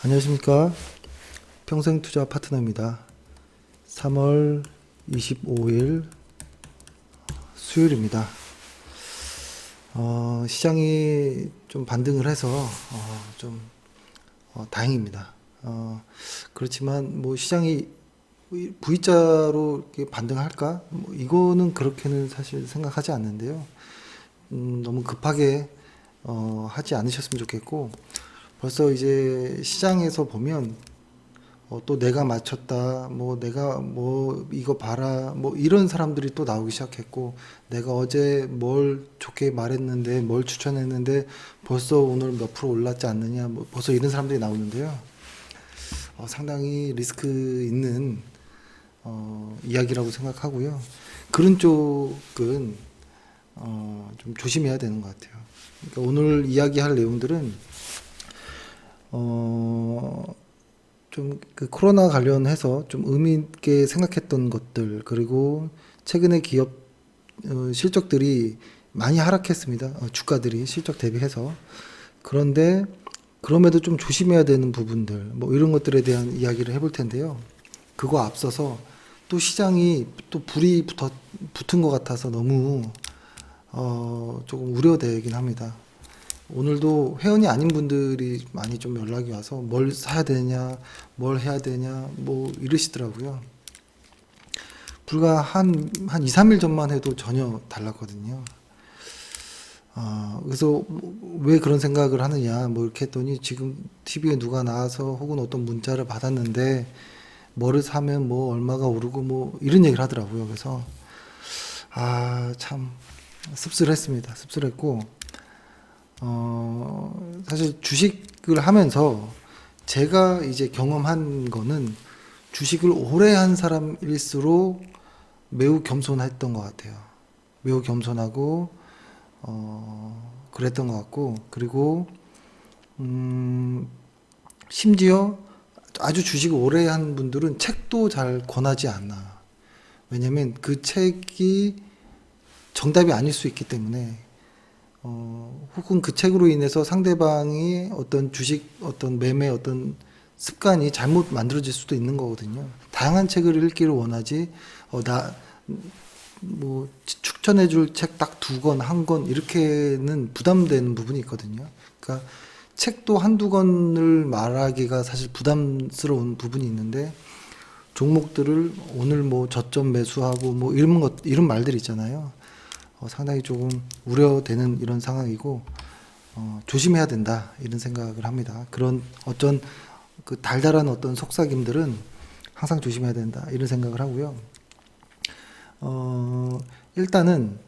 안녕하십니까. 평생투자 파트너입니다. 3월 25일 수요일입니다. 시장이 좀 반등을 해서 다행입니다. 그렇지만 뭐 시장이 V자로 이렇게 반등할까? 뭐 이거는 그렇게는 사실 생각하지 않는데요. 너무 급하게 하지 않으셨으면 좋겠고, 벌써 이제 시장에서 보면 또 내가 맞췄다, 뭐 내가 뭐 이거 봐라, 뭐 이런 사람들이 또 나오기 시작했고, 내가 어제 뭘 좋게 말했는데, 뭘 추천했는데 벌써 오늘 몇 프로 올랐지 않느냐, 뭐 벌써 이런 사람들이 나오는데요. 상당히 리스크 있는 이야기라고 생각하고요. 그런 쪽은 좀 조심해야 되는 것 같아요. 그러니까 오늘 이야기할 내용들은 좀 그 코로나 관련해서 좀 의미 있게 생각했던 것들, 그리고 최근에 기업 실적들이 많이 하락했습니다. 주가들이 실적 대비해서. 그런데 그럼에도 좀 조심해야 되는 부분들, 뭐 이런 것들에 대한 이야기를 해볼 텐데요. 그거 앞서서 또 시장이 또 붙은 것 같아서 너무 조금 우려되긴 합니다. 오늘도 회원이 아닌 분들이 많이 좀 연락이 와서 뭘 사야 되냐, 뭘 해야 되냐, 뭐 이러시더라고요. 불과 한 2, 3일 전만 해도 전혀 달랐거든요. 그래서 왜 그런 생각을 하느냐, 뭐 이렇게 했더니 지금 TV에 누가 나와서 혹은 어떤 문자를 받았는데 뭐를 사면 뭐 얼마가 오르고 뭐 이런 얘기를 하더라고요. 그래서 참 씁쓸했습니다. 씁쓸했고, 사실 주식을 하면서 제가 이제 경험한 거는 주식을 오래 한 사람일수록 매우 겸손했던 것 같아요. 매우 겸손하고, 그랬던 것 같고, 그리고, 심지어 아주 주식을 오래 한 분들은 책도 잘 권하지 않아. 왜냐면 그 책이 정답이 아닐 수 있기 때문에, 혹은 그 책으로 인해서 상대방이 어떤 주식, 어떤 매매, 어떤 습관이 잘못 만들어질 수도 있는 거거든요. 다양한 책을 읽기를 원하지, 뭐, 추천해줄 책 딱 2권, 1권, 이렇게는 부담되는 부분이 있거든요. 그러니까 책도 한두 권을 말하기가 사실 부담스러운 부분이 있는데, 종목들을 오늘 뭐 저점 매수하고 뭐 이런 말들 있잖아요. 상당히 조금 우려되는 이런 상황이고, 조심해야 된다 이런 생각을 합니다. 그런 어떤 그 달달한 어떤 속삭임들은 항상 조심해야 된다 이런 생각을 하고요. 일단은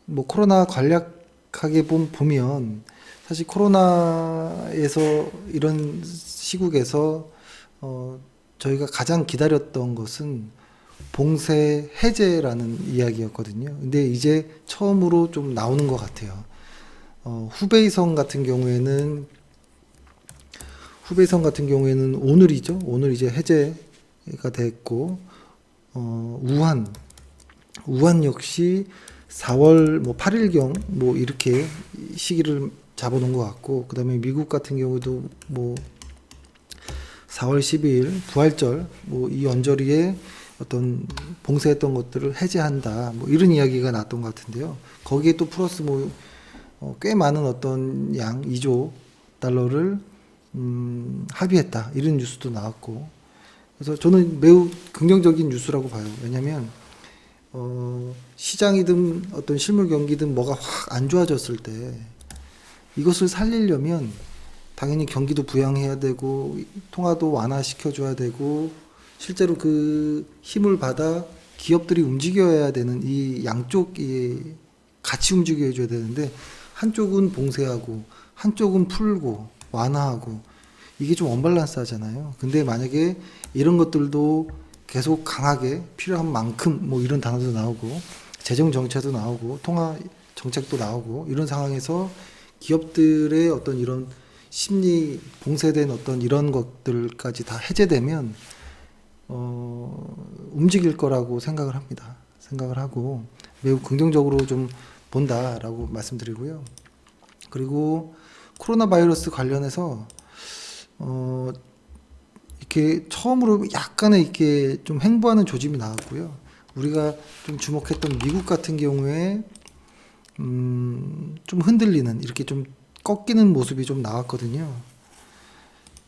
뭐 코로나 간략하게 보면 사실 코로나에서 이런 시국에서 저희가 가장 기다렸던 것은 봉쇄 해제라는 이야기였거든요. 근데 이제 처음으로 좀 나오는 것 같아요. 후베이성 같은 경우에는 오늘이죠. 오늘 이제 해제가 됐고, 우한 역시 4월 뭐 8일경 뭐 이렇게 시기를 잡아놓은 것 같고, 그다음에 미국 같은 경우도 뭐 4월 12일 부활절 뭐 이 언저리에 어떤 봉쇄했던 것들을 해제한다, 뭐 이런 이야기가 나왔던 것 같은데요. 거기에 또 플러스 뭐 꽤 많은 어떤 양 2조 달러를 합의했다 이런 뉴스도 나왔고, 그래서 저는 매우 긍정적인 뉴스라고 봐요. 왜냐하면 시장이든 어떤 실물 경기든 뭐가 확 안 좋아졌을 때 이것을 살리려면 당연히 경기도 부양해야 되고 통화도 완화시켜줘야 되고, 실제로 그 힘을 받아 기업들이 움직여야 되는 이 양쪽이 같이 움직여줘야 되는데, 한쪽은 봉쇄하고 한쪽은 풀고 완화하고 이게 좀 언밸런스 하잖아요. 근데 만약에 이런 것들도 계속 강하게 필요한 만큼 뭐 이런 단어도 나오고 재정 정책도 나오고 통화 정책도 나오고 이런 상황에서 기업들의 어떤 이런 심리 봉쇄된 어떤 이런 것들까지 다 해제되면 움직일 거라고 생각을 합니다. 생각을 하고 매우 긍정적으로 좀 본다라고 말씀드리고요. 그리고 코로나 바이러스 관련해서 어, 이렇게 처음으로 약간의 이렇게 좀 횡보하는 조짐이 나왔고요. 우리가 좀 주목했던 미국 같은 경우에 좀 흔들리는 이렇게 좀 꺾이는 모습이 좀 나왔거든요.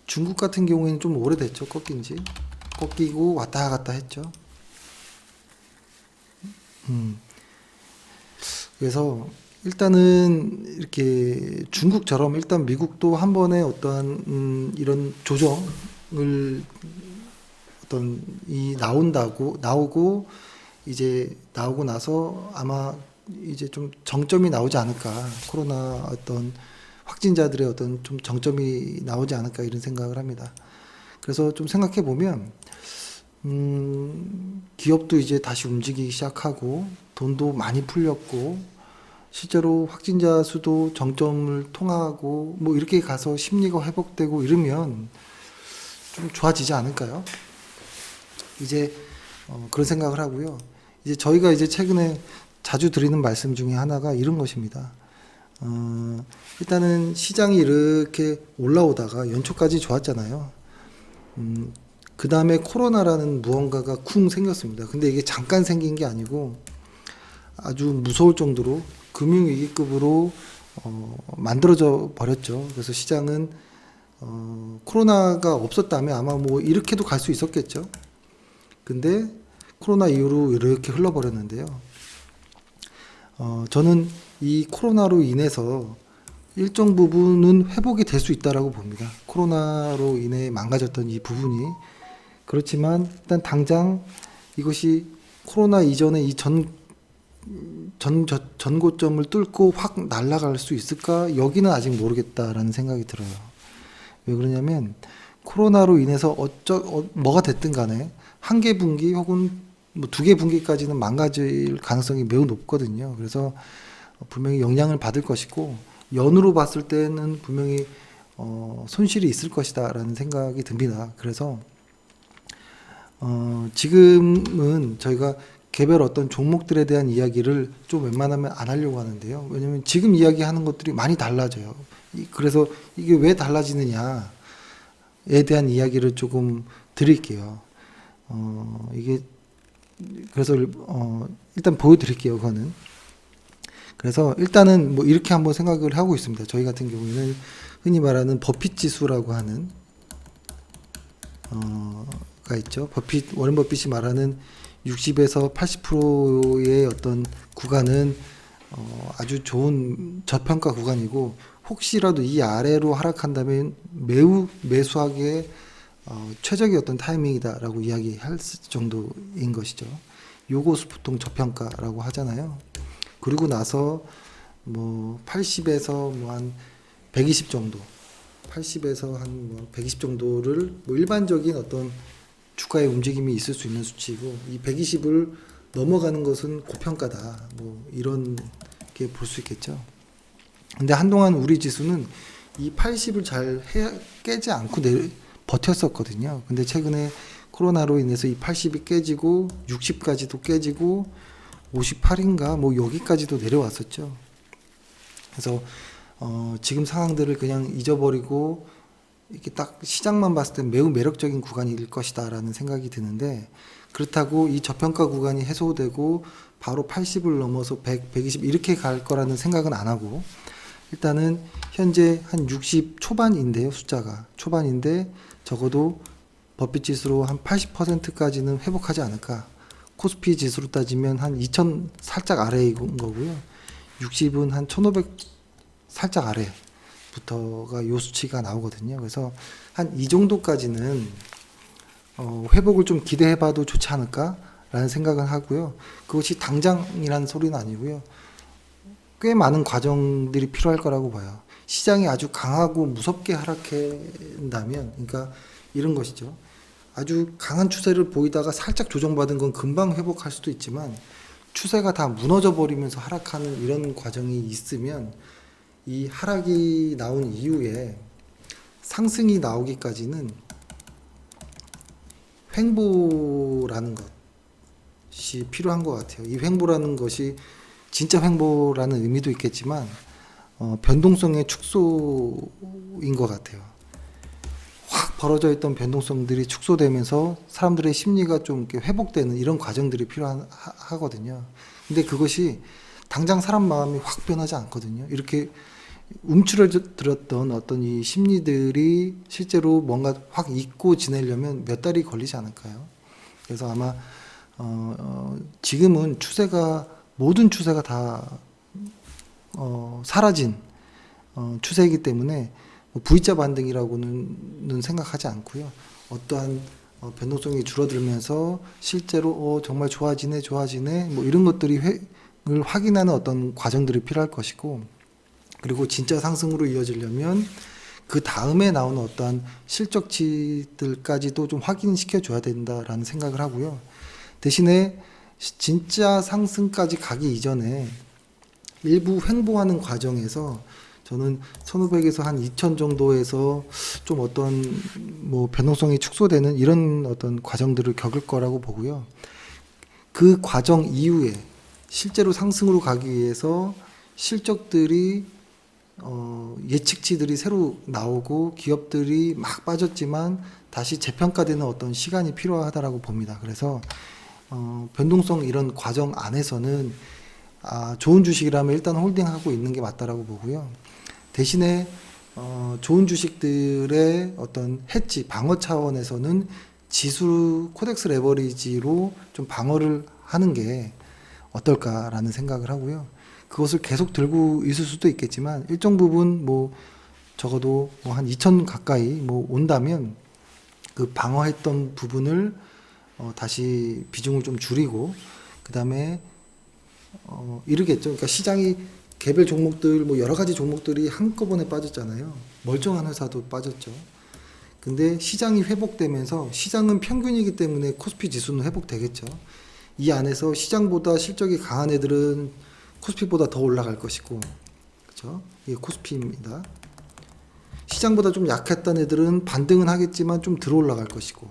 중국 같은 경우에는 좀 오래됐죠. 꺾인지 꺾이고 왔다 갔다 했죠. 음, 그래서 일단은 이렇게 중국처럼 일단 미국도 한 번에 어떠한 이런 조정을 어떤 이 나오고 이제 나오고 나서 아마 이제 좀 정점이 나오지 않을까. 코로나 어떤 확진자들의 어떤 좀 정점이 나오지 않을까 이런 생각을 합니다. 그래서 좀 생각해 보면 기업도 이제 다시 움직이기 시작하고 돈도 많이 풀렸고 실제로 확진자 수도 정점을 통하고 뭐 이렇게 가서 심리가 회복되고 이러면 좀 좋아지지 않을까요? 이제 그런 생각을 하고요. 이제 저희가 이제 최근에 자주 드리는 말씀 중에 하나가 이런 것입니다. 일단은 시장이 이렇게 올라오다가 연초까지 좋았잖아요. 그 다음에 코로나라는 무언가가 쿵 생겼습니다. 근데 이게 잠깐 생긴 게 아니고 아주 무서울 정도로 금융위기급으로 만들어져 버렸죠. 그래서 시장은 코로나가 없었다면 아마 뭐 이렇게도 갈 수 있었겠죠. 근데 코로나 이후로 이렇게 흘러버렸는데요. 저는 이 코로나로 인해서 일정 부분은 회복이 될 수 있다라고 봅니다. 코로나로 인해 망가졌던 이 부분이. 그렇지만 일단 당장 이것이 코로나 이전에 이 전고점을 뚫고 확 날아갈 수 있을까? 여기는 아직 모르겠다라는 생각이 들어요. 왜 그러냐면 코로나로 인해서 뭐가 됐든 간에 한 개 분기 혹은 뭐 두 개 분기까지는 망가질 가능성이 매우 높거든요. 그래서 분명히 영향을 받을 것이고 연으로 봤을 때는 분명히 손실이 있을 것이다라는 생각이 듭니다. 그래서 지금은 저희가 개별 어떤 종목들에 대한 이야기를 좀 웬만하면 안 하려고 하는데요. 왜냐면 지금 이야기하는 것들이 많이 달라져요. 그래서 이게 왜 달라지느냐에 대한 이야기를 조금 드릴게요. 이게 그래서 일단 보여드릴게요. 그거는. 그래서 일단은 뭐 이렇게 한번 생각을 하고 있습니다. 저희 같은 경우에는 흔히 말하는 버핏 지수라고 하는 가 있죠. 워렌 버핏이 말하는 60에서 80%의 어떤 구간은 아주 좋은 저평가 구간이고 혹시라도 이 아래로 하락한다면 매우 매수하기에 최적의 어떤 타이밍이다라고 이야기할 정도인 것이죠. 요것을 보통 저평가라고 하잖아요. 그리고 나서 뭐 80에서 뭐 한 120 정도, 80에서 한 뭐 120 정도를 뭐 일반적인 어떤 주가의 움직임이 있을 수 있는 수치이고 이 120을 넘어가는 것은 고평가다. 뭐 이런 게 볼 수 있겠죠. 근데 한동안 우리 지수는 이 80을 잘 깨지 않고 버텼었거든요. 근데 최근에 코로나로 인해서 이 80이 깨지고 60까지도 깨지고 58인가 뭐 여기까지도 내려왔었죠. 그래서 지금 상황들을 그냥 잊어버리고 이렇게 딱 시장만 봤을 때 매우 매력적인 구간일 것이다라는 생각이 드는데 그렇다고 이 저평가 구간이 해소되고 바로 80을 넘어서 100, 120 이렇게 갈 거라는 생각은 안 하고 일단은 현재 한 60 초반인데요. 숫자가 초반인데 적어도 버핏 지수로 한 80%까지는 회복하지 않을까. 코스피 지수로 따지면 한 2000 살짝 아래인 거고요. 60은 한 1500 살짝 아래부터가 요 수치가 나오거든요. 그래서 한 이 정도까지는 회복을 좀 기대해봐도 좋지 않을까라는 생각은 하고요. 그것이 당장이라는 소리는 아니고요. 꽤 많은 과정들이 필요할 거라고 봐요. 시장이 아주 강하고 무섭게 하락한다면, 그러니까 이런 것이죠. 아주 강한 추세를 보이다가 살짝 조정받은 건 금방 회복할 수도 있지만 추세가 다 무너져 버리면서 하락하는 이런 과정이 있으면 이 하락이 나온 이후에 상승이 나오기까지는 횡보라는 것이 필요한 것 같아요. 이 횡보라는 것이 진짜 횡보라는 의미도 있겠지만 변동성의 축소인 것 같아요. 벌어져 있던 변동성들이 축소되면서 사람들의 심리가 좀 이렇게 회복되는 이런 과정들이 필요하거든요. 근데 그것이 당장 사람 마음이 확 변하지 않거든요. 이렇게 움츠러들었던 어떤 이 심리들이 실제로 뭔가 확 잊고 지내려면 몇 달이 걸리지 않을까요? 그래서 아마 지금은 모든 추세가 다 사라진 추세이기 때문에 뭐 V자 반등이라고는 생각하지 않고요. 어떠한 변동성이 줄어들면서 실제로 정말 좋아지네 뭐 이런 것들이 을 확인하는 어떤 과정들이 필요할 것이고, 그리고 진짜 상승으로 이어지려면 그 다음에 나오는 어떠한 실적치들까지도 좀 확인시켜 줘야 된다라는 생각을 하고요. 대신에 진짜 상승까지 가기 이전에 일부 횡보하는 과정에서 저는 1500에서 한 2000 정도에서 좀 어떤 뭐 변동성이 축소되는 이런 어떤 과정들을 겪을 거라고 보고요. 그 과정 이후에 실제로 상승으로 가기 위해서 실적들이 예측치들이 새로 나오고 기업들이 막 빠졌지만 다시 재평가되는 어떤 시간이 필요하다라고 봅니다. 그래서 변동성 이런 과정 안에서는 좋은 주식이라면 일단 홀딩하고 있는 게 맞다라고 보고요. 대신에 좋은 주식들의 어떤 해지 방어 차원에서는 지수 코덱스 레버리지로 좀 방어를 하는 게 어떨까라는 생각을 하고요. 그것을 계속 들고 있을 수도 있겠지만 일정 부분 뭐 적어도 뭐 한 2천 가까이 뭐 온다면 그 방어했던 부분을 다시 비중을 좀 줄이고 그다음에 이르겠죠. 그러니까 시장이 개별 종목들 뭐 여러 가지 종목들이 한꺼번에 빠졌잖아요. 멀쩡한 회사도 빠졌죠. 근데 시장이 회복되면서 시장은 평균이기 때문에 코스피 지수는 회복되겠죠. 이 안에서 시장보다 실적이 강한 애들은 코스피보다 더 올라갈 것이고, 그렇죠? 이게 코스피입니다. 시장보다 좀 약했던 애들은 반등은 하겠지만 좀 덜 올라갈 것이고,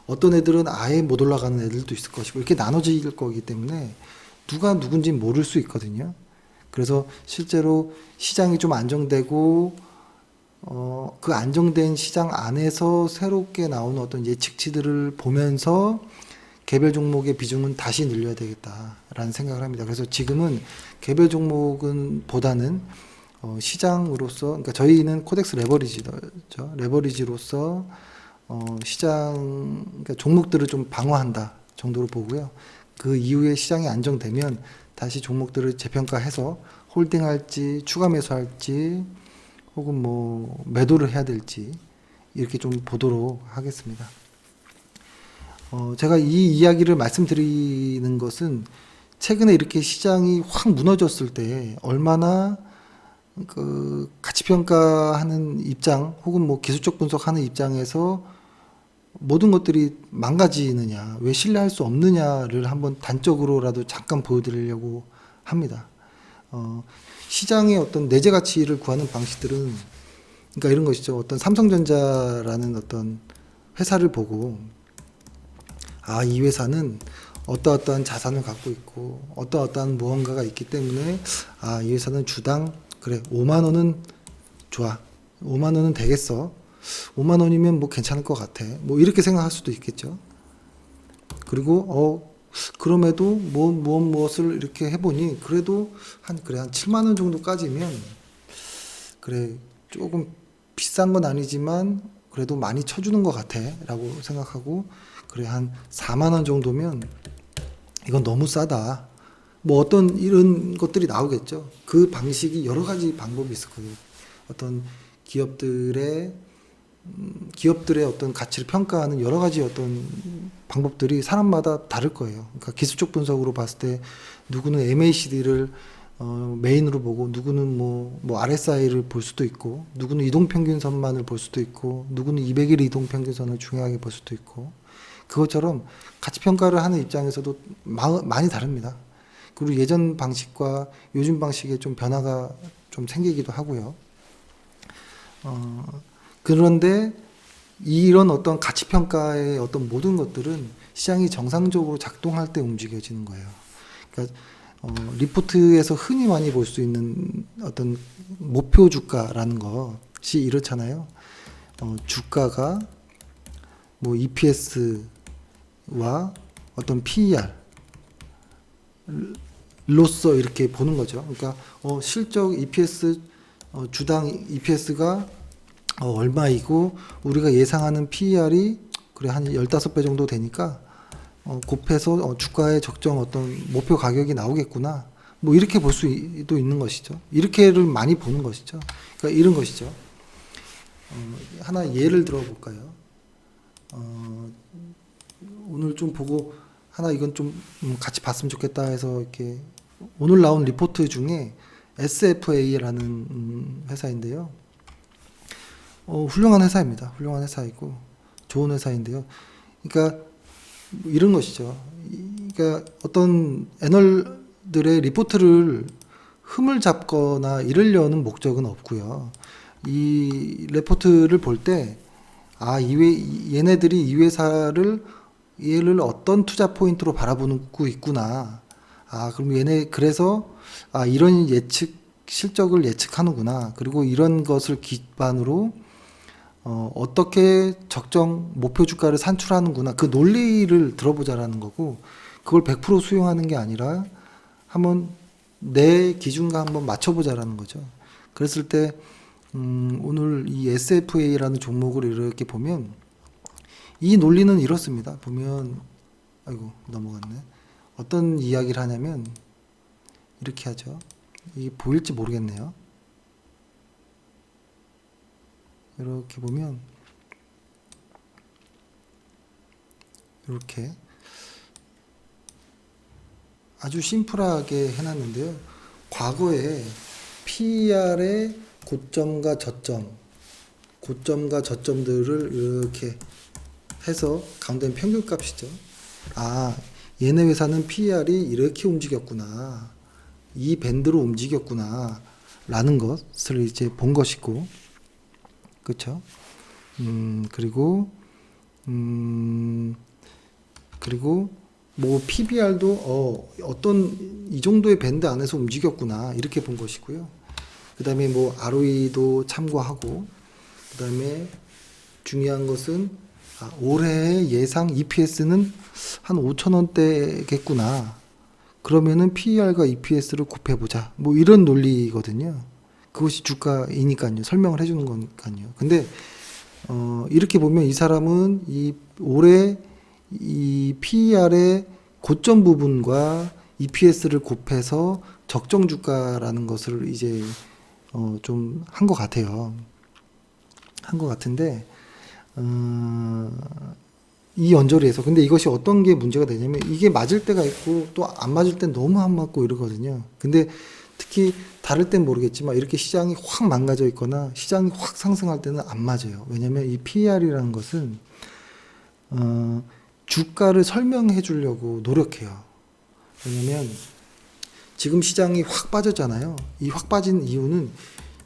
어떤 애들은 아예 못 올라가는 애들도 있을 것이고, 이렇게 나눠질 거기 때문에 누가 누군지 모를 수 있거든요. 그래서 실제로 시장이 좀 안정되고 그 안정된 시장 안에서 새롭게 나오는 어떤 예측치들을 보면서 개별 종목의 비중은 다시 늘려야 되겠다라는 생각을 합니다. 그래서 지금은 개별 종목은 보다는 시장으로서, 그러니까 저희는 코덱스 레버리지죠. 레버리지로서 시장, 그러니까 종목들을 좀 방어한다 정도로 보고요. 그 이후에 시장이 안정되면 다시 종목들을 재평가해서 홀딩할지 추가 매수할지 혹은 뭐 매도를 해야 될지 이렇게 좀 보도록 하겠습니다. 제가 이 이야기를 말씀드리는 것은 최근에 이렇게 시장이 확 무너졌을 때 얼마나 그 가치 평가하는 입장 혹은 뭐 기술적 분석하는 입장에서 모든 것들이 망가지느냐, 왜 신뢰할 수 없느냐를 한번 단적으로라도 잠깐 보여드리려고 합니다. 시장의 어떤 내재 가치를 구하는 방식들은, 그러니까 이런 것이죠. 어떤 삼성전자라는 어떤 회사를 보고, 이 회사는 어떠어떠한 자산을 갖고 있고, 어떠어떠한 무언가가 있기 때문에, 이 회사는 주당, 그래, 5만 원은 좋아. 5만 원은 되겠어. 5만 원이면 뭐 괜찮을 것 같아. 뭐 이렇게 생각할 수도 있겠죠. 그리고 그럼에도 무엇을 이렇게 해보니 그래도 한 7만 원 정도까지면 그래 조금 비싼 건 아니지만 그래도 많이 쳐주는 것 같아라고 생각하고, 그래 한 4만 원 정도면 이건 너무 싸다. 뭐 어떤 이런 것들이 나오겠죠. 그 방식이 여러 가지 방법이 있을 거예요. 어떤 기업들의 어떤 가치를 평가하는 여러 가지 어떤 방법들이 사람마다 다를 거예요. 그러니까 기술적 분석으로 봤을 때 누구는 MACD를 메인으로 보고, 누구는 뭐 RSI를 볼 수도 있고, 누구는 이동평균선만을 볼 수도 있고, 누구는 200일 이동평균선을 중요하게 볼 수도 있고, 그것처럼 가치 평가를 하는 입장에서도 많이 다릅니다. 그리고 예전 방식과 요즘 방식에 좀 변화가 좀 생기기도 하고요. 그런데 이런 어떤 가치 평가의 어떤 모든 것들은 시장이 정상적으로 작동할 때 움직여지는 거예요. 그러니까 리포트에서 흔히 많이 볼 수 있는 어떤 목표 주가라는 것이 이렇잖아요. 주가가 뭐 EPS와 어떤 PER 로서 이렇게 보는 거죠. 그러니까 실적 EPS 주당 EPS가 얼마이고 우리가 예상하는 PER이 그래 한 15배 정도 되니까 곱해서 주가의 적정 어떤 목표 가격이 나오겠구나. 뭐 이렇게 볼 수도 있는 것이죠. 이렇게를 많이 보는 것이죠. 그러니까 이런 것이죠. 하나 예를 들어 볼까요? 오늘 좀 보고 하나 이건 좀 같이 봤으면 좋겠다 해서 이렇게 오늘 나온 리포트 중에 SFA라는 회사인데요. 훌륭한 회사입니다. 훌륭한 회사이고 좋은 회사인데요. 그러니까 이런 것이죠. 그러니까 어떤 애널들의 리포트를 흠을 잡거나 이르려는 목적은 없고요. 이 리포트를 볼 때 얘네들이 이 회사를 얘를 어떤 투자 포인트로 바라보고 있구나. 그럼 얘네 그래서 이런 실적을 예측하는구나. 그리고 이런 것을 기반으로 어떻게 적정 목표 주가를 산출하는구나. 그 논리를 들어보자라는 거고, 그걸 100% 수용하는 게 아니라 한번 내 기준과 한번 맞춰보자라는 거죠. 그랬을 때 오늘 이 SFA라는 종목을 이렇게 보면 이 논리는 이렇습니다. 보면 아이고 넘어갔네. 어떤 이야기를 하냐면 이렇게 하죠. 이게 보일지 모르겠네요. 이렇게 보면 이렇게 아주 심플하게 해놨는데요. 과거에 PER의 고점과 저점들을 이렇게 해서 가운데는 평균값이죠. 얘네 회사는 PER이 이렇게 움직였구나. 이 밴드로 움직였구나. 라는 것을 이제 본 것이고, 그쵸? 그리고 뭐 PBR도 어떤 이 정도의 밴드 안에서 움직였구나. 이렇게 본 것이고요. 그 다음에 뭐 ROE도 참고하고, 그 다음에 중요한 것은 올해의 예상 EPS는 한 5,000원대겠구나. 그러면은 PER과 EPS를 곱해보자. 뭐 이런 논리거든요. 그것이 주가이니까요. 설명을 해주는 거니까요. 근데 이렇게 보면 이 사람은 올해 이 PER의 고점 부분과 EPS를 곱해서 적정 주가라는 것을 이제 좀 한 것 같아요. 한 것 같은데 이 언저리에서 근데 이것이 어떤 게 문제가 되냐면 이게 맞을 때가 있고 또 안 맞을 땐 너무 안 맞고 이러거든요. 근데 특히 다를 땐 모르겠지만 이렇게 시장이 확 망가져 있거나 시장이 확 상승할 때는 안 맞아요. 왜냐면 이 PER이라는 것은 주가를 설명해 주려고 노력해요. 왜냐면 지금 시장이 확 빠졌잖아요. 이 확 빠진 이유는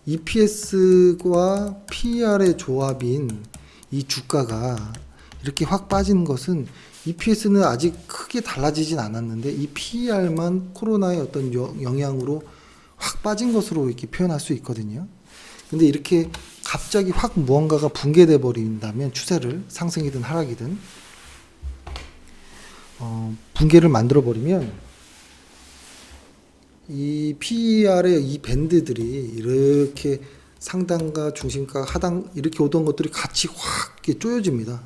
EPS와 PER의 조합인 이 주가가 이렇게 확 빠진 것은 EPS는 아직 크게 달라지진 않았는데 이 PER만 코로나의 어떤 영향으로 확 빠진 것으로 이렇게 표현할 수 있거든요. 근데 이렇게 갑자기 확 무언가가 붕괴돼 버린다면 추세를 상승이든 하락이든 붕괴를 만들어 버리면 이 PER의 이 밴드들이 이렇게 상단과 중심가 하단 이렇게 오던 것들이 같이 확 이렇게 쪼여집니다.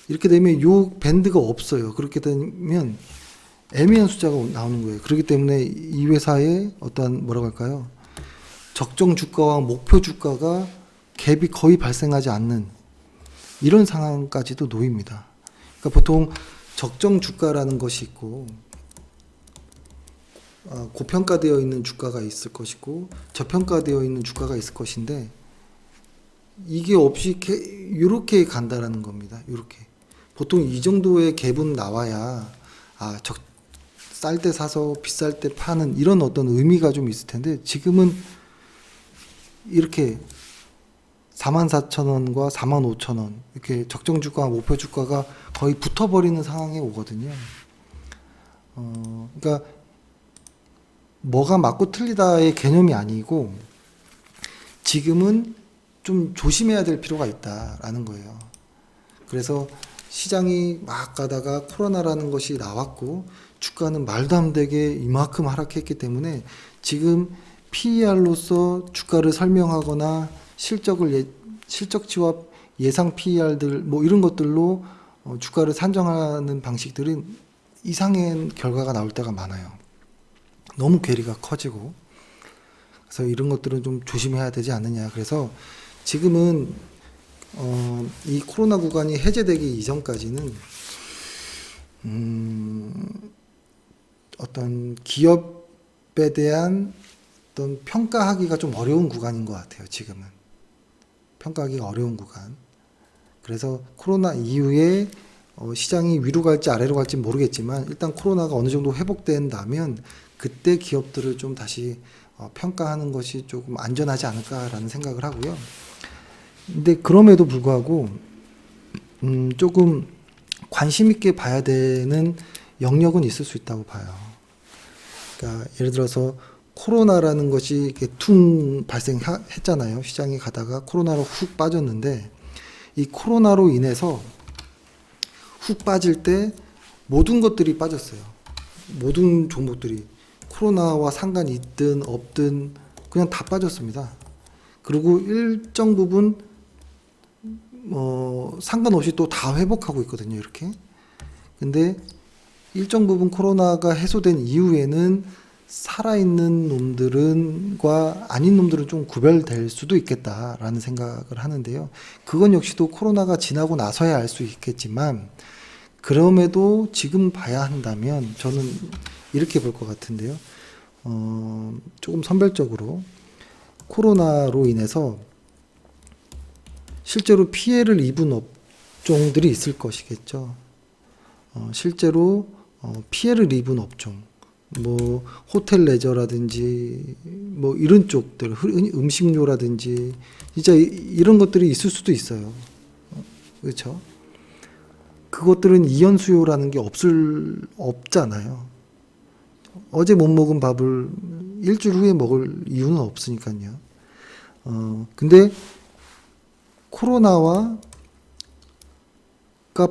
이렇게 되면 요 밴드가 없어요. 그렇게 되면 애매한 숫자가 나오는 거예요. 그렇기 때문에 이 회사의 어떤 뭐라고 할까요? 적정 주가와 목표 주가가 갭이 거의 발생하지 않는 이런 상황까지도 놓입니다. 그러니까 보통 적정 주가라는 것이 있고 고평가되어 있는 주가가 있을 것이고 저평가되어 있는 주가가 있을 것인데 이게 없이 이렇게 간다라는 겁니다. 이렇게 보통 이 정도의 갭은 나와야 쌀 때 사서 비쌀 때 파는 이런 어떤 의미가 좀 있을 텐데 지금은 이렇게 44,000원과 45,000원 이렇게 적정 주가와 목표 주가가 거의 붙어버리는 상황에 오거든요. 그러니까 뭐가 맞고 틀리다의 개념이 아니고 지금은 좀 조심해야 될 필요가 있다라는 거예요. 그래서 시장이 막 가다가 코로나라는 것이 나왔고 주가는 말도 안 되게 이만큼 하락했기 때문에 지금 PER로서 주가를 설명하거나 실적치와 예상 PER들 뭐 이런 것들로 주가를 산정하는 방식들은 이상한 결과가 나올 때가 많아요. 너무 괴리가 커지고. 그래서 이런 것들은 좀 조심해야 되지 않느냐. 그래서 지금은 이 코로나 구간이 해제되기 이전까지는 어떤 기업에 대한 어떤 평가하기가 좀 어려운 구간인 것 같아요. 지금은 평가하기가 어려운 구간. 그래서 코로나 이후에 시장이 위로 갈지 아래로 갈지 모르겠지만 일단 코로나가 어느 정도 회복된다면 그때 기업들을 좀 다시 평가하는 것이 조금 안전하지 않을까라는 생각을 하고요. 근데 그럼에도 불구하고 조금 관심 있게 봐야 되는 영역은 있을 수 있다고 봐요. 그러니까 예를 들어서 코로나라는 것이 이렇게 퉁 발생했잖아요. 시장이 가다가 코로나로 훅 빠졌는데 이 코로나로 인해서 훅 빠질 때 모든 것들이 빠졌어요. 모든 종목들이 코로나와 상관이 있든 없든 그냥 다 빠졌습니다. 그리고 일정 부분 상관없이 또 다 회복하고 있거든요. 이렇게. 근데 일정 부분 코로나가 해소된 이후에는 살아있는 놈들과 아닌 놈들은 좀 구별될 수도 있겠다라는 생각을 하는데요. 그건 역시도 코로나가 지나고 나서야 알 수 있겠지만 그럼에도 지금 봐야 한다면 저는 이렇게 볼 것 같은데요. 조금 선별적으로 코로나로 인해서 실제로 피해를 입은 업종들이 있을 것이겠죠. 실제로 피해를 입은 업종, 뭐 호텔 레저라든지 뭐 이런 쪽들, 음식료라든지 진짜 이런 것들이 있을 수도 있어요. 그렇죠? 그것들은 이연 수요라는 게 없잖아요. 어제 못 먹은 밥을 일주일 후에 먹을 이유는 없으니까요. 근데 코로나가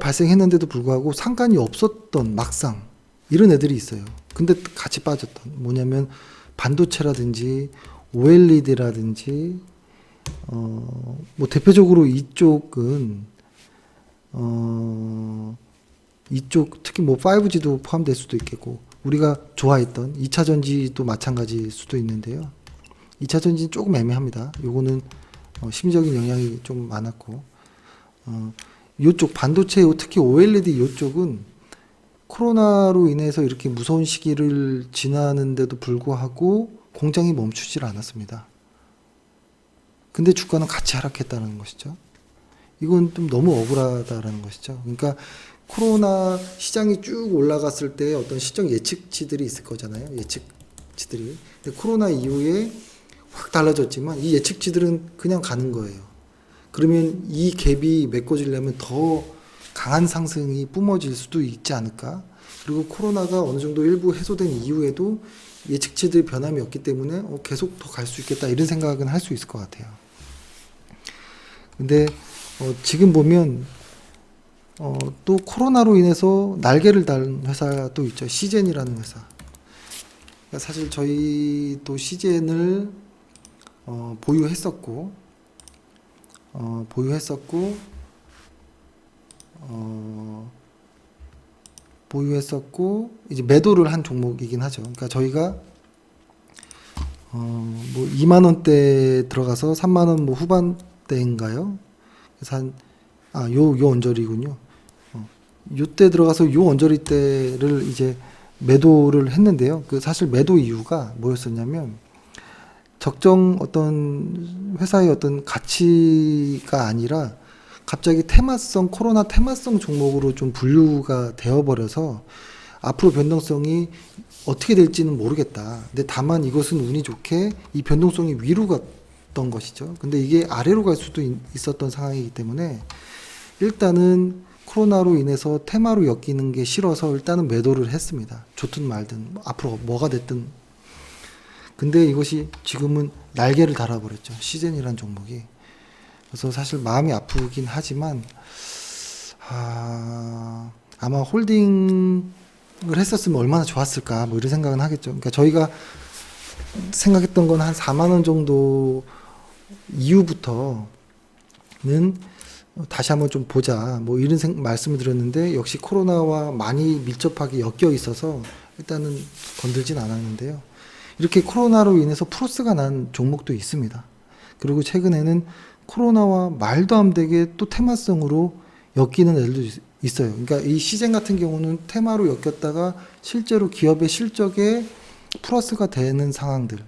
발생했는데도 불구하고 상관이 없었던 막상 이런 애들이 있어요. 근데 같이 빠졌던 뭐냐면 반도체라든지 OLED라든지 뭐 대표적으로 이쪽은 이쪽 특히 뭐 5G도 포함될 수도 있겠고 우리가 좋아했던 2차 전지도 마찬가지일 수도 있는데요. 2차 전지는 조금 애매합니다. 요거는 심리적인 영향이 좀 많았고 요쪽 반도체 특히 OLED 요쪽은 코로나로 인해서 이렇게 무서운 시기를 지나는데도 불구하고 공장이 멈추질 않았습니다. 근데 주가는 같이 하락했다는 것이죠. 이건 좀 너무 억울하다라는 것이죠. 그러니까 코로나 시장이 쭉 올라갔을 때 어떤 시장 예측치들이 있을 거잖아요. 예측치들이. 근데 코로나 이후에 확 달라졌지만 이 예측치들은 그냥 가는 거예요. 그러면 이 갭이 메꿔지려면 더 강한 상승이 뿜어질 수도 있지 않을까? 그리고 코로나가 어느 정도 일부 해소된 이후에도 예측치들이 변함이 없기 때문에 계속 더 갈 수 있겠다 이런 생각은 할 수 있을 것 같아요. 근데 지금 보면 또 코로나로 인해서 날개를 단 회사도 있죠. 시젠이라는 회사. 그러니까 사실 저희도 시젠을 보유했었고 이제 매도를 한 종목이긴 하죠. 그러니까 저희가 뭐 2만 원대 들어가서 3만 원 뭐 후반대인가요? 그래서 요 언저리군요. 요때 들어가서 요 언저리 때를 이제 매도를 했는데요. 그 사실 매도 이유가 뭐였었냐면 적정 어떤 회사의 어떤 가치가 아니라 갑자기 코로나 테마성 종목으로 좀 분류가 되어버려서 앞으로 변동성이 어떻게 될지는 모르겠다. 근데 다만 이것은 운이 좋게 이 변동성이 위로 갔던 것이죠. 근데 이게 아래로 갈 수도 있었던 상황이기 때문에 일단은 코로나로 인해서 테마로 엮이는 게 싫어서 일단은 매도를 했습니다. 좋든 말든 앞으로 뭐가 됐든. 근데 이것이 지금은 날개를 달아버렸죠. 시젠이라는 종목이. 그래서 사실 마음이 아프긴 하지만 아마 홀딩을 했었으면 얼마나 좋았을까 뭐 이런 생각은 하겠죠. 그러니까 저희가 생각했던 건 한 4만 원 정도 이후부터는 다시 한번 좀 보자 뭐 이런 말씀을 드렸는데 역시 코로나와 많이 밀접하게 엮여 있어서 일단은 건들진 않았는데요. 이렇게 코로나로 인해서 플러스가 난 종목도 있습니다. 그리고 최근에는 코로나와 말도 안 되게 또 테마성으로 엮이는 애들도 있어요. 그러니까 이 시젠 같은 경우는 테마로 엮였다가 실제로 기업의 실적에 플러스가 되는 상황들.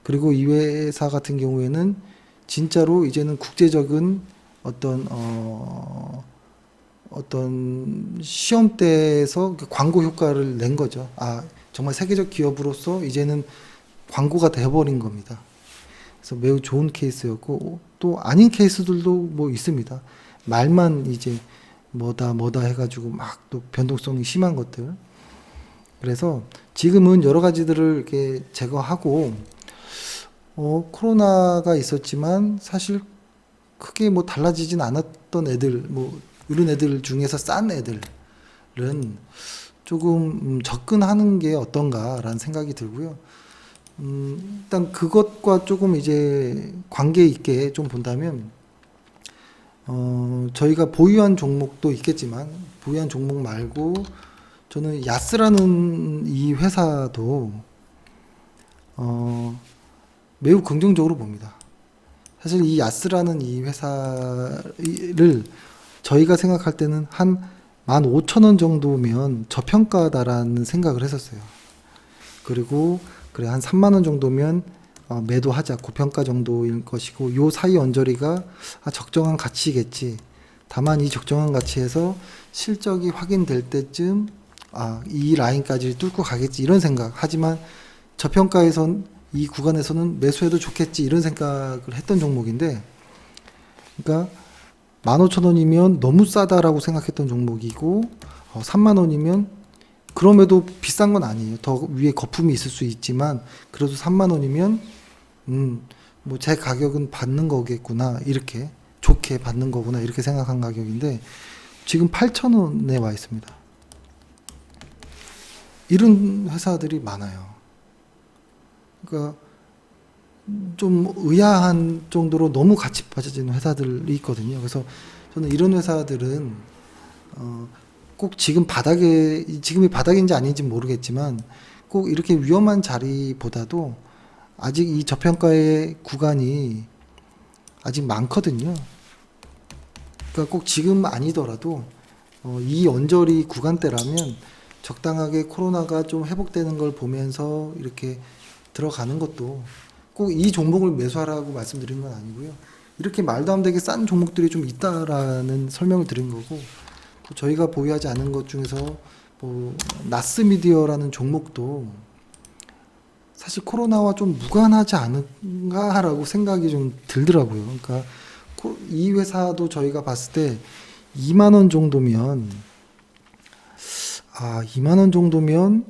그리고 이 회사 같은 경우에는 진짜로 이제는 국제적인 어떤 시험대에서 광고 효과를 낸 거죠. 정말 세계적 기업으로서 이제는 광고가 돼버린 겁니다. 그래서 매우 좋은 케이스였고, 또 아닌 케이스들도 뭐 있습니다. 말만 이제 뭐다 해가지고 막 또 변동성이 심한 것들. 그래서 지금은 여러 가지들을 이렇게 제거하고, 코로나가 있었지만 사실 크게 뭐 달라지진 않았던 애들, 뭐 이런 애들 중에서 싼 애들은 조금 접근하는 게 어떤가라는 생각이 들고요. 일단 그것과 조금 이제 관계 있게 좀 본다면, 저희가 보유한 종목도 있겠지만, 보유한 종목 말고, 저는 야스라는 이 회사도, 매우 긍정적으로 봅니다. 사실 이 야스라는 이 회사를 저희가 생각할 때는 한 15,000원 정도면 저평가다라는 생각을 했었어요. 그리고 그래 한 3만 원 정도면 매도하자, 고평가 정도일 것이고, 요 사이 언저리가 적정한 가치겠지. 다만 이 적정한 가치에서 실적이 확인될 때쯤 이 라인까지 뚫고 가겠지 이런 생각. 하지만 저평가에선 이 구간에서는 매수해도 좋겠지 이런 생각을 했던 종목인데, 그러니까 15,000원이면 너무 싸다라고 생각했던 종목이고, 3만 원이면 그럼에도 비싼 건 아니에요. 더 위에 거품이 있을 수 있지만 그래도 3만 원이면 뭐 제 가격은 받는 거겠구나, 이렇게 좋게 받는 거구나 이렇게 생각한 가격인데 지금 8,000원에 와 있습니다. 이런 회사들이 많아요. 그러니까 좀 의아한 정도로 너무 가치 빠져지는 회사들이 있거든요. 그래서 저는 이런 회사들은 꼭 지금이 바닥인지 아닌지 모르겠지만 꼭 이렇게 위험한 자리보다도 아직 이 저평가의 구간이 아직 많거든요. 그러니까 꼭 지금 아니더라도 이 언저리 구간대라면 적당하게 코로나가 좀 회복되는 걸 보면서 이렇게 들어가는 것도, 꼭 이 종목을 매수하라고 말씀드린 건 아니고요. 이렇게 말도 안 되게 싼 종목들이 좀 있다라는 설명을 드린 거고, 또 저희가 보유하지 않은 것 중에서 뭐 나스미디어라는 종목도 사실 코로나와 좀 무관하지 않은가라고 생각이 좀 들더라고요. 그러니까 이 회사도 저희가 봤을 때 2만 원 정도면 2만 원 정도면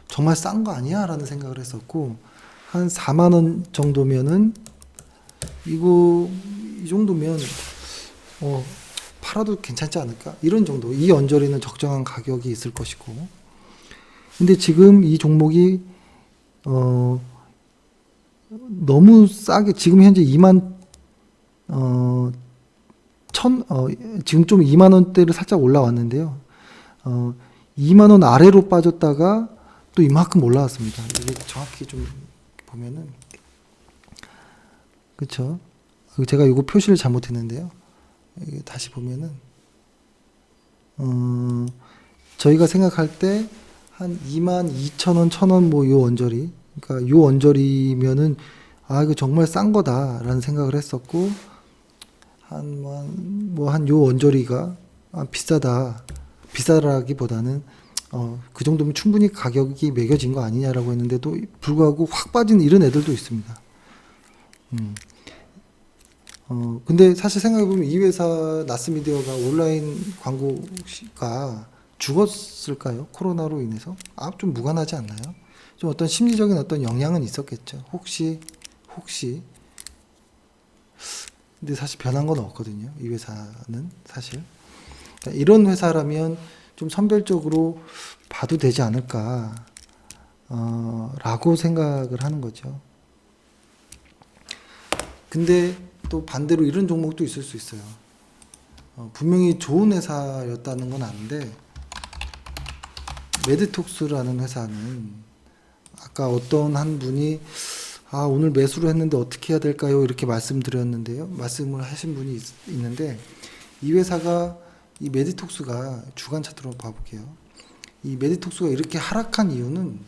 정말 싼 거 아니야? 라는 생각을 했었고, 한 4만 원 정도면은 이 정도면 팔아도 괜찮지 않을까? 이런 정도. 이 언저리는 적정한 가격이 있을 것이고. 근데 지금 이 종목이 너무 싸게, 지금 현재 2만 지금 좀 2만 원대를 살짝 올라왔는데요. 2만 원 아래로 빠졌다가 또 이만큼 올라왔습니다. 이게 정확히 좀 보면은, 그쵸? 제가 이거 표시를 잘못했는데요. 이게 다시 보면은, 저희가 생각할 때 한 22,000원, 1,000원 뭐 요 언저리, 그러니까 요 언저리면은 이거 정말 싼 거다라는 생각을 했었고, 한 요 언저리가 비싸다기보다는 그 정도면 충분히 가격이 매겨진 거 아니냐라고 했는데도 불구하고 확 빠진 이런 애들도 있습니다. 근데 사실 생각해보면 이 회사 나스미디어가 온라인 광고가 죽었을까요? 코로나로 인해서? 좀 무관하지 않나요? 좀 어떤 심리적인 어떤 영향은 있었겠죠. 혹시 근데 사실 변한 건 없거든요. 이 회사는 사실. 그러니까 이런 회사라면 좀 선별적으로 봐도 되지 않을까, 라고 생각을 하는 거죠. 근데 또 반대로 이런 종목도 있을 수 있어요. 분명히 좋은 회사였다는 건 아는데, 메디톡스라는 회사는 아까 어떤 한 분이 오늘 매수를 했는데 어떻게 해야 될까요? 이렇게 말씀드렸는데요. 말씀을 하신 분이 있는데, 이 회사가, 이 메디톡스가 주간 차트로 봐볼게요. 이 메디톡스가 이렇게 하락한 이유는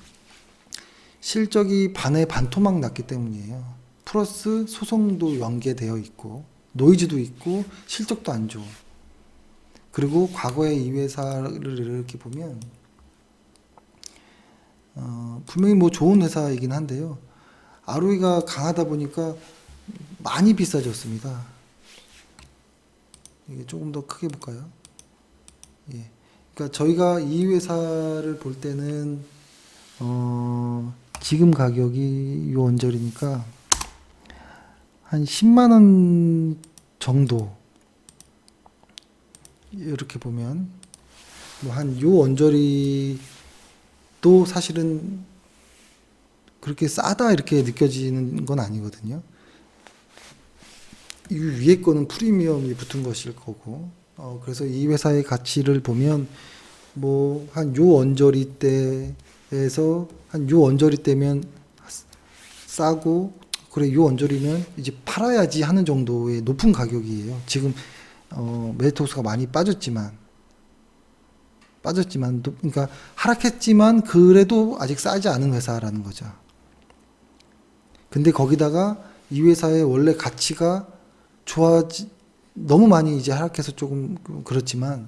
실적이 반에 반토막 났기 때문이에요. 플러스 소송도 연계되어 있고, 노이즈도 있고, 실적도 안 좋아. 그리고 과거에 이 회사를 이렇게 보면, 분명히 뭐 좋은 회사이긴 한데요. ROE가 강하다 보니까 많이 비싸졌습니다. 이게 조금 더 크게 볼까요? 예. 그러니까 저희가 이 회사를 볼 때는 지금 가격이 요 언저리니까 한 10만 원 정도, 이렇게 보면 뭐 한 요 언저리도 사실은 그렇게 싸다 이렇게 느껴지는 건 아니거든요. 이 위에 거는 프리미엄이 붙은 것일 거고, 그래서 이 회사의 가치를 보면 뭐 한 요 언저리 때에서 한 요 언저리 때면 싸고, 그래 요 언저리면 이제 팔아야지 하는 정도의 높은 가격이에요. 지금 메디톡스가 많이 빠졌지만, 그러니까 하락했지만 그래도 아직 싸지 않은 회사라는 거죠. 근데 거기다가 이 회사의 원래 가치가 너무 많이 이제 하락해서 조금 그렇지만,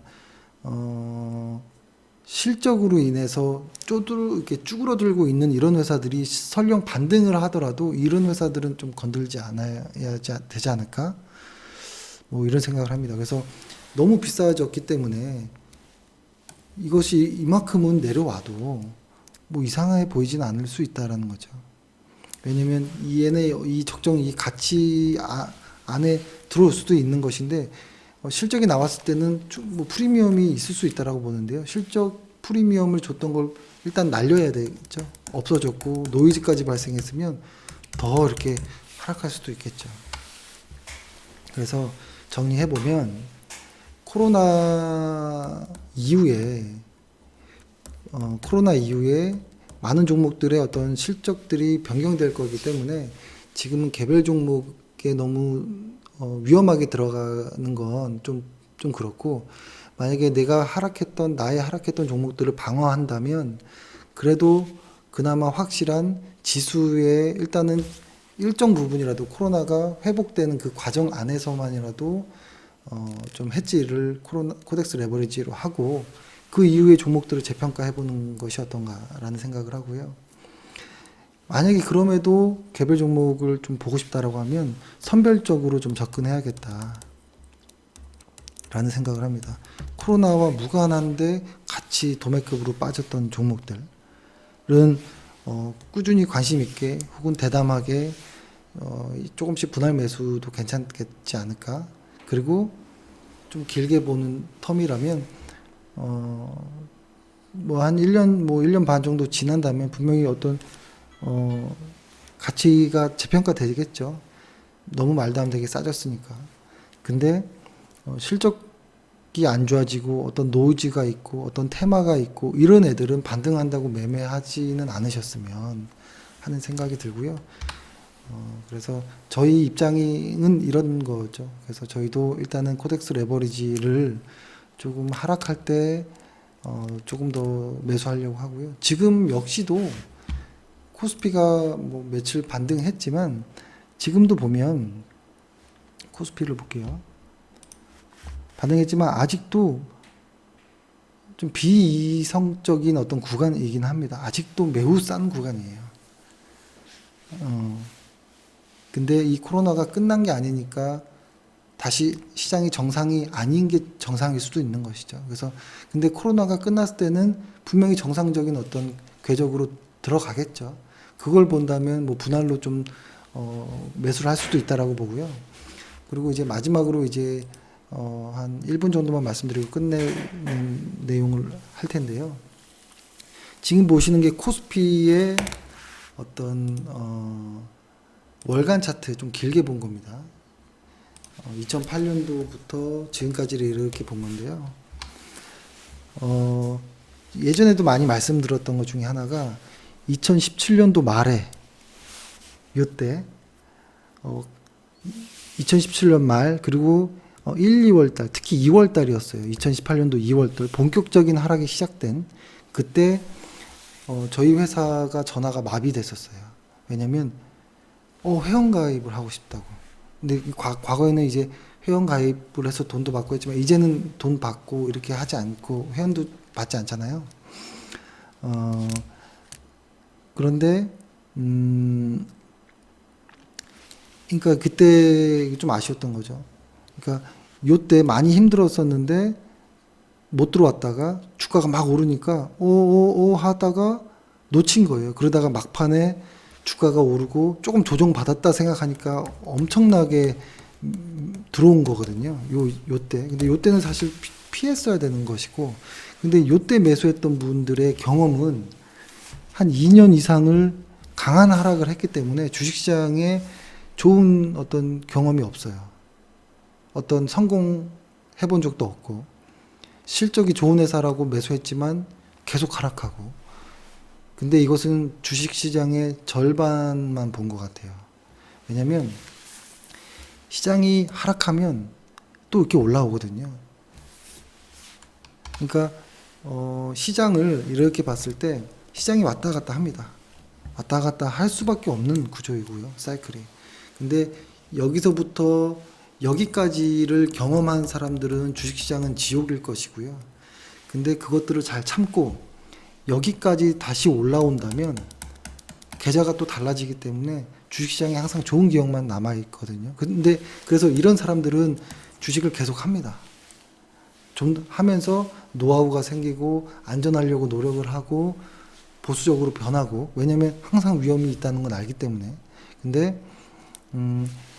실적으로 인해서 이렇게 쭈그러들고 있는 이런 회사들이 설령 반등을 하더라도 이런 회사들은 좀 건들지 않아야 되지 않을까? 뭐 이런 생각을 합니다. 그래서 너무 비싸졌기 때문에 이것이 이만큼은 내려와도 뭐 이상해 보이진 않을 수 있다라는 거죠. 왜냐면 이 적정 이 가치 안에 들어올 수도 있는 것인데, 실적이 나왔을 때는 뭐 프리미엄이 있을 수 있다라고 보는데요. 실적 프리미엄을 줬던 걸 일단 날려야 되겠죠. 없어졌고 노이즈까지 발생했으면 더 이렇게 하락할 수도 있겠죠. 그래서 정리해 보면 코로나 이후에 많은 종목들의 어떤 실적들이 변경될 거기 때문에 지금은 개별 종목에 너무 위험하게 들어가는 건 좀 그렇고, 만약에 나의 하락했던 종목들을 방어한다면 그래도 그나마 확실한 지수의 일단은 일정 부분이라도 코로나가 회복되는 그 과정 안에서만이라도 좀 해지를 코덱스 레버리지로 하고, 그 이후의 종목들을 재평가해 보는 것이 어떤가라는 생각을 하고요. 만약에 그럼에도 개별 종목을 좀 보고 싶다라고 하면 선별적으로 좀 접근해야겠다 라는 생각을 합니다. 코로나와 무관한데 같이 도매급으로 빠졌던 종목들은 꾸준히 관심 있게 혹은 대담하게 조금씩 분할 매수도 괜찮겠지 않을까. 그리고 좀 길게 보는 텀이라면 뭐 한 1년 반 정도 지난다면 분명히 어떤 가치가 재평가 되겠죠. 너무 말도 안 되게 싸졌으니까. 근데 실적이 안 좋아지고 어떤 노이즈가 있고 어떤 테마가 있고 이런 애들은 반등한다고 매매하지는 않으셨으면 하는 생각이 들고요. 그래서 저희 입장은 이런 거죠. 그래서 저희도 일단은 코덱스 레버리지를 조금 하락할 때 조금 더 매수하려고 하고요. 지금 역시도 코스피가 뭐 며칠 반등했지만 지금도 보면 코스피를 볼게요. 반등했지만 아직도 좀 비이성적인 어떤 구간이긴 합니다. 아직도 매우 싼 구간이에요. 근데 이 코로나가 끝난 게 아니니까 다시 시장이 정상이 아닌 게 정상일 수도 있는 것이죠. 그래서 근데 코로나가 끝났을 때는 분명히 정상적인 어떤 궤적으로 들어가겠죠. 그걸 본다면 뭐 분할로 좀 매수를 할 수도 있다라고 보고요. 그리고 이제 마지막으로 이제 한 1분 정도만 말씀드리고 끝내는 내용을 할 텐데요. 지금 보시는 게 코스피의 어떤 월간 차트 좀 길게 본 겁니다. 2008년도부터 지금까지를 이렇게 본 건데요. 예전에도 많이 말씀드렸던 것 중에 하나가 2017년도 말에 요때 2017년 말 그리고 1, 2월 달 특히 2월 달이었어요. 2018년도 2월 달 본격적인 하락이 시작된 그때 저희 회사가 전화가 마비됐었어요. 왜냐면 회원가입을 하고 싶다고. 근데 과거에는 이제 회원가입을 해서 돈도 받고 했지만 이제는 돈 받고 이렇게 하지 않고 회원도 받지 않잖아요. 그런데 그러니까 그때 좀 아쉬웠던 거죠. 그러니까 요때 많이 힘들었었는데 못 들어왔다가 주가가 막 오르니까 오 하다가 놓친 거예요. 그러다가 막판에 주가가 오르고 조금 조정받았다 생각하니까 엄청나게 들어온 거거든요. 요때. 근데 요때는 사실 피했어야 되는 것이고, 근데 요때 매수했던 분들의 경험은 한 2년 이상을 강한 하락을 했기 때문에 주식시장에 좋은 어떤 경험이 없어요. 어떤 성공해 본 적도 없고, 실적이 좋은 회사라고 매수했지만 계속 하락하고, 근데 이것은 주식시장의 절반만 본 것 같아요. 왜냐면 시장이 하락하면 또 이렇게 올라오거든요. 그러니까 시장을 이렇게 봤을 때 시장이 왔다 갔다 합니다. 왔다 갔다 할 수밖에 없는 구조이고요. 사이클이. 근데 여기서부터 여기까지를 경험한 사람들은 주식시장은 지옥일 것이고요. 근데 그것들을 잘 참고 여기까지 다시 올라온다면 계좌가 또 달라지기 때문에 주식시장에 항상 좋은 기억만 남아있거든요. 근데 그래서 이런 사람들은 주식을 계속 합니다. 좀 하면서 노하우가 생기고 안전하려고 노력을 하고 보수적으로 변하고, 왜냐면 항상 위험이 있다는 건 알기 때문에. 근데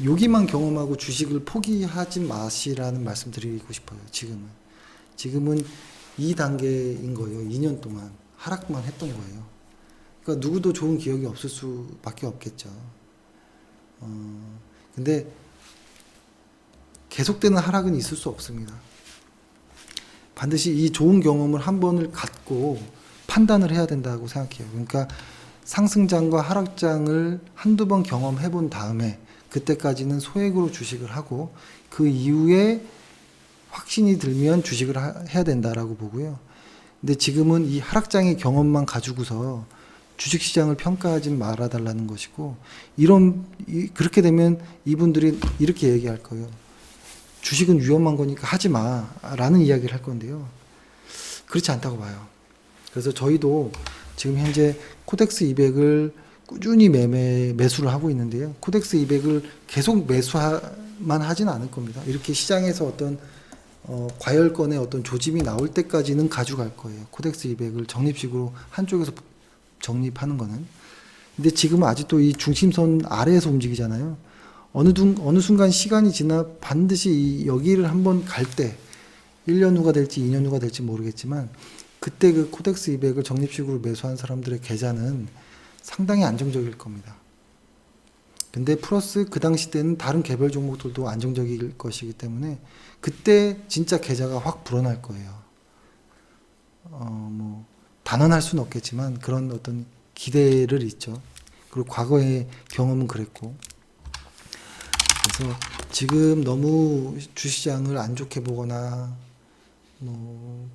여기만 경험하고 주식을 포기하지 마시라는 말씀 드리고 싶어요. 지금은 이 단계인 거예요. 2년 동안 하락만 했던 거예요. 그러니까 누구도 좋은 기억이 없을 수밖에 없겠죠. 근데 계속되는 하락은 있을 수 없습니다. 반드시 이 좋은 경험을 한 번을 갖고 판단을 해야 된다고 생각해요. 그러니까 상승장과 하락장을 한두 번 경험해 본 다음에 그때까지는 소액으로 주식을 하고 그 이후에 확신이 들면 주식을 해야 된다라고 보고요. 근데 지금은 이 하락장의 경험만 가지고서 주식시장을 평가하지 말아달라는 것이고, 그렇게 되면 이분들이 이렇게 얘기할 거예요. 주식은 위험한 거니까 하지 마라는 이야기를 할 건데요. 그렇지 않다고 봐요. 그래서 저희도 지금 현재 코덱스 200을 꾸준히 매수를 하고 있는데요. 코덱스 200을 계속 매수만 하지는 않을 겁니다. 이렇게 시장에서 어떤 과열권의 어떤 조짐이 나올 때까지는 가져갈 거예요. 코덱스 200을 적립식으로 한쪽에서 적립하는 거는. 근데 지금은 아직도 이 중심선 아래에서 움직이잖아요. 어느 순간 시간이 지나 반드시 여기를 한번 갈 때 1년 후가 될지 2년 후가 될지 모르겠지만 그때 그 코덱스 200을 적립식으로 매수한 사람들의 계좌는 상당히 안정적일 겁니다. 근데 플러스 그 당시 때는 다른 개별 종목들도 안정적일 것이기 때문에 그때 진짜 계좌가 확 불어날 거예요. 뭐 단언할 수는 없겠지만 그런 어떤 기대를 있죠. 그리고 과거의 경험은 그랬고. 그래서 지금 너무 주시장을 안 좋게 보거나 뭐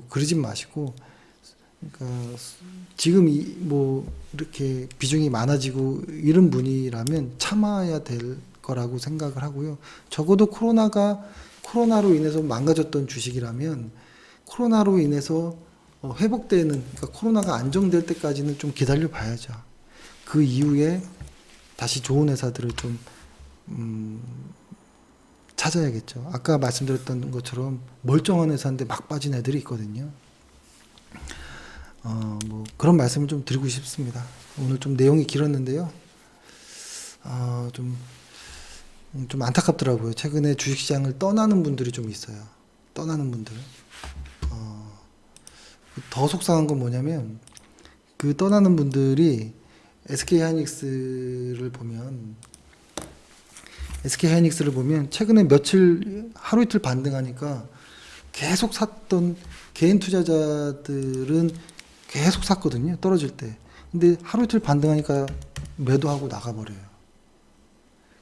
그러진 마시고, 그러니까 지금 뭐 이렇게 비중이 많아지고 이런 분이라면 참아야 될 거라고 생각을 하고요. 적어도 코로나로 인해서 망가졌던 주식이라면 코로나로 인해서 회복되는, 그러니까 코로나가 안정될 때까지는 좀 기다려 봐야죠. 그 이후에 다시 좋은 회사들을 좀 찾아야겠죠. 아까 말씀드렸던 것처럼 멀쩡한 회사인데 막 빠진 애들이 있거든요. 뭐 그런 말씀을 좀 드리고 싶습니다. 오늘 좀 내용이 길었는데요. 좀 좀 안타깝더라고요. 최근에 주식시장을 떠나는 분들이 좀 있어요. 떠나는 분들. 더 속상한 건 뭐냐면 그 떠나는 분들이 SK하이닉스를 보면 최근에 며칠 하루 이틀 반등하니까 계속 샀던 개인 투자자들은 계속 샀거든요. 떨어질 때. 근데 하루 이틀 반등하니까 매도하고 나가버려요.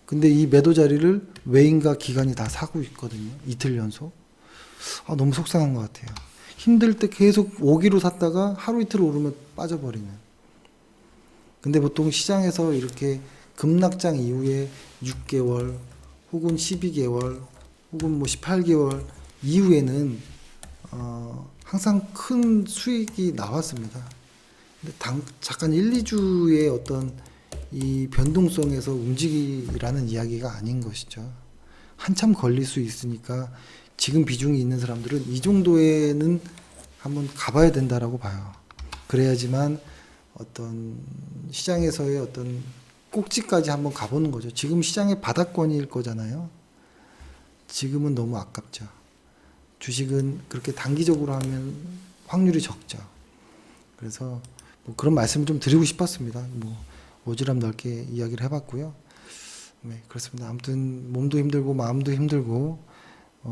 근데 이 매도 자리를 외인과 기관이 다 사고 있거든요. 이틀 연속. 너무 속상한 것 같아요. 힘들 때 계속 오기로 샀다가 하루 이틀 오르면 빠져버리는. 근데 보통 시장에서 이렇게 급락장 이후에 6개월 혹은 12개월 혹은 뭐 18개월 이후에는 항상 큰 수익이 나왔습니다. 근데 잠깐 1, 2주의 어떤 이 변동성에서 움직이라는 이야기가 아닌 것이죠. 한참 걸릴 수 있으니까 지금 비중이 있는 사람들은 이 정도에는 한번 가봐야 된다라고 봐요. 그래야지만 어떤 시장에서의 어떤 꼭지까지 한번 가보는 거죠. 지금 시장의 바닥권일 거잖아요. 지금은 너무 아깝죠. 주식은 그렇게 단기적으로 하면 확률이 적죠. 그래서 뭐 그런 말씀을 좀 드리고 싶었습니다. 뭐 오지랖 넓게 이야기를 해봤고요. 네, 그렇습니다. 아무튼 몸도 힘들고 마음도 힘들고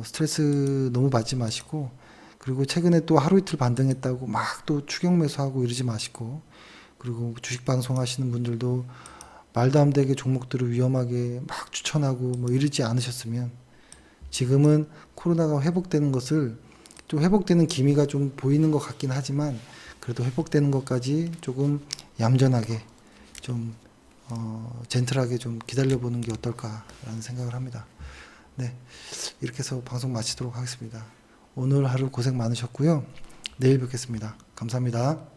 스트레스 너무 받지 마시고, 그리고 최근에 또 하루 이틀 반등했다고 막 또 추격 매수하고 이러지 마시고, 그리고 주식 방송 하시는 분들도 말도 안 되게 종목들을 위험하게 막 추천하고 뭐 이러지 않으셨으면, 지금은 코로나가 회복되는 것을 좀 회복되는 기미가 좀 보이는 것 같긴 하지만 그래도 회복되는 것까지 조금 얌전하게 좀 젠틀하게 좀 기다려보는 게 어떨까라는 생각을 합니다. 네, 이렇게 해서 방송 마치도록 하겠습니다. 오늘 하루 고생 많으셨고요. 내일 뵙겠습니다. 감사합니다.